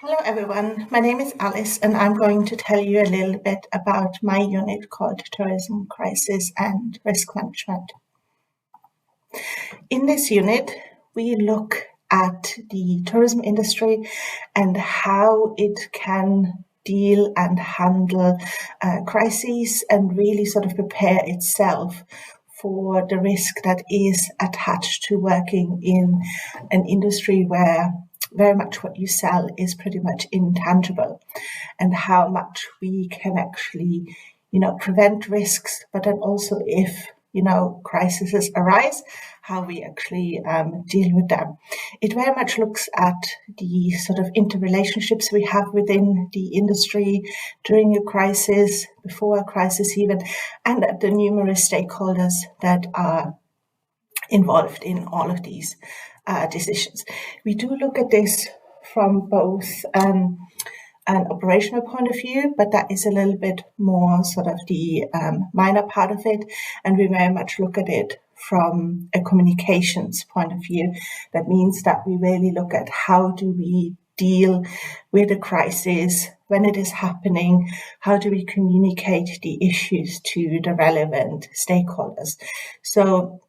Hello everyone, my name is Alice and I'm going to tell you a little bit about my unit called Tourism Crisis and Risk Management. In this unit, we look at the tourism industry and how it can deal and handle crises and really sort of prepare itself for the risk that is attached to working in an industry where very much what you sell is pretty much intangible, and how much we can actually, prevent risks, but then also if, crises arise, how we actually deal with them. It very much looks at the sort of interrelationships we have within the industry during a crisis, before a crisis even, and at the numerous stakeholders that are involved in all of these decisions. We do look at this from both an operational point of view, but that is a little bit more sort of the minor part of it, and we very much look at it from a communications point of view. That means that we really look at how do we deal with a crisis when it is happening, how do we communicate the issues to the relevant stakeholders. So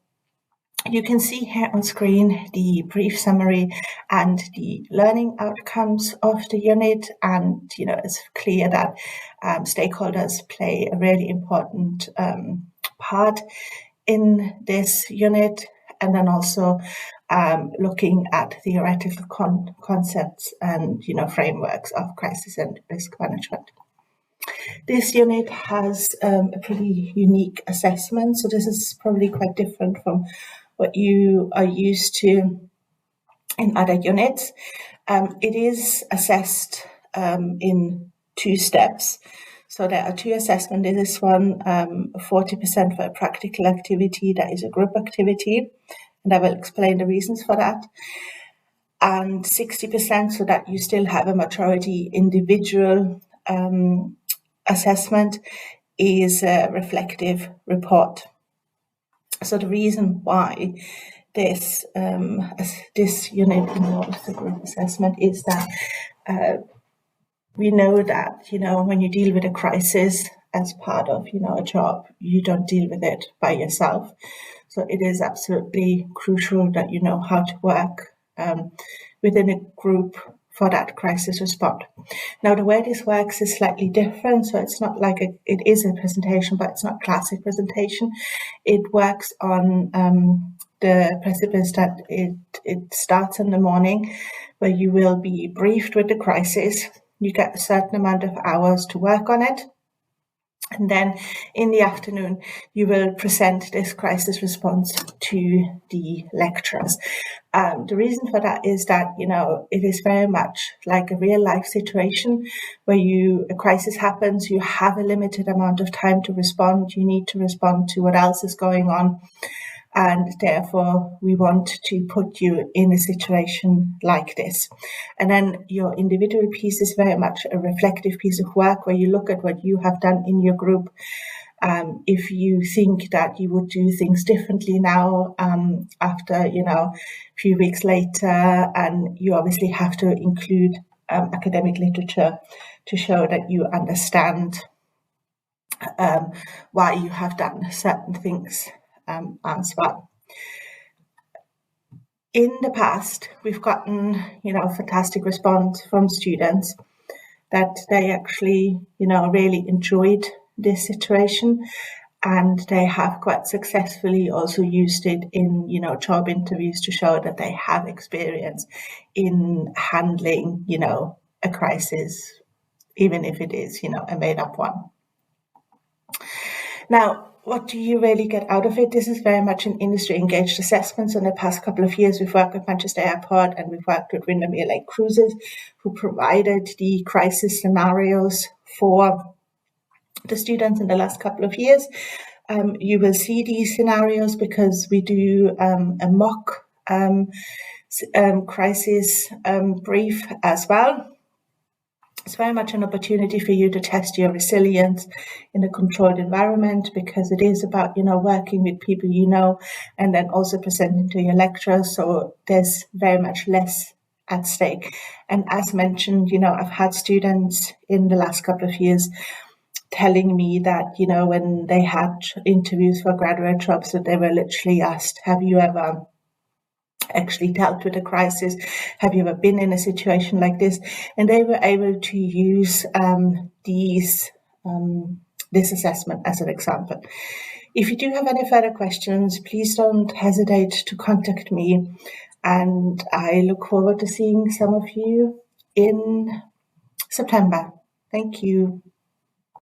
you can see here on screen the brief summary and the learning outcomes of the unit, and it's clear that stakeholders play a really important part in this unit, and then also looking at theoretical concepts and frameworks of crisis and risk management. This unit has a pretty unique assessment, so this is probably quite different from what you are used to in other units. It is assessed in 2 steps. So there are 2 assessments. This one, 40% for a practical activity that is a group activity, and I will explain the reasons for that. And 60% so that you still have a majority individual assessment is a reflective report. So the reason why this unit involves the group assessment is that we know that when you deal with a crisis as part of a job, you don't deal with it by yourself. So it is absolutely crucial that you know how to work within a group for that crisis response. Now, the way this works is slightly different. So it's not like it is a presentation, but it's not classic presentation. It works on the precipice that it starts in the morning, where you will be briefed with the crisis. You get a certain amount of hours to work on it. And then in the afternoon, you will present this crisis response to the lecturers. The reason for that is that, it is very much like a real life situation where a crisis happens, you have a limited amount of time to respond, you need to respond to what else is going on. And therefore, we want to put you in a situation like this. And then your individual piece is very much a reflective piece of work where you look at what you have done in your group. If you think that you would do things differently now after, a few weeks later, and you obviously have to include academic literature to show that you understand why you have done certain things as well. In the past, we've gotten, fantastic response from students that they actually, really enjoyed this situation, and they have quite successfully also used it in, job interviews to show that they have experience in handling, a crisis, even if it is, a made-up one. Now, what do you really get out of it? This is very much an industry-engaged assessment. So in the past couple of years, we've worked with Manchester Airport and we've worked with Windermere Lake Cruises, who provided the crisis scenarios for the students in the last couple of years. You will see these scenarios because we do a mock crisis brief as well. It's very much an opportunity for you to test your resilience in a controlled environment, because it is about, working with people and then also presenting to your lecturers. So there's very much less at stake. And as mentioned, I've had students in the last couple of years telling me that, when they had interviews for graduate jobs, that they were literally asked, have you ever actually dealt with a crisis? Have you ever been in a situation like this? And they were able to use this assessment as an example. If you do have any further questions, please don't hesitate to contact me. And I look forward to seeing some of you in September. Thank you.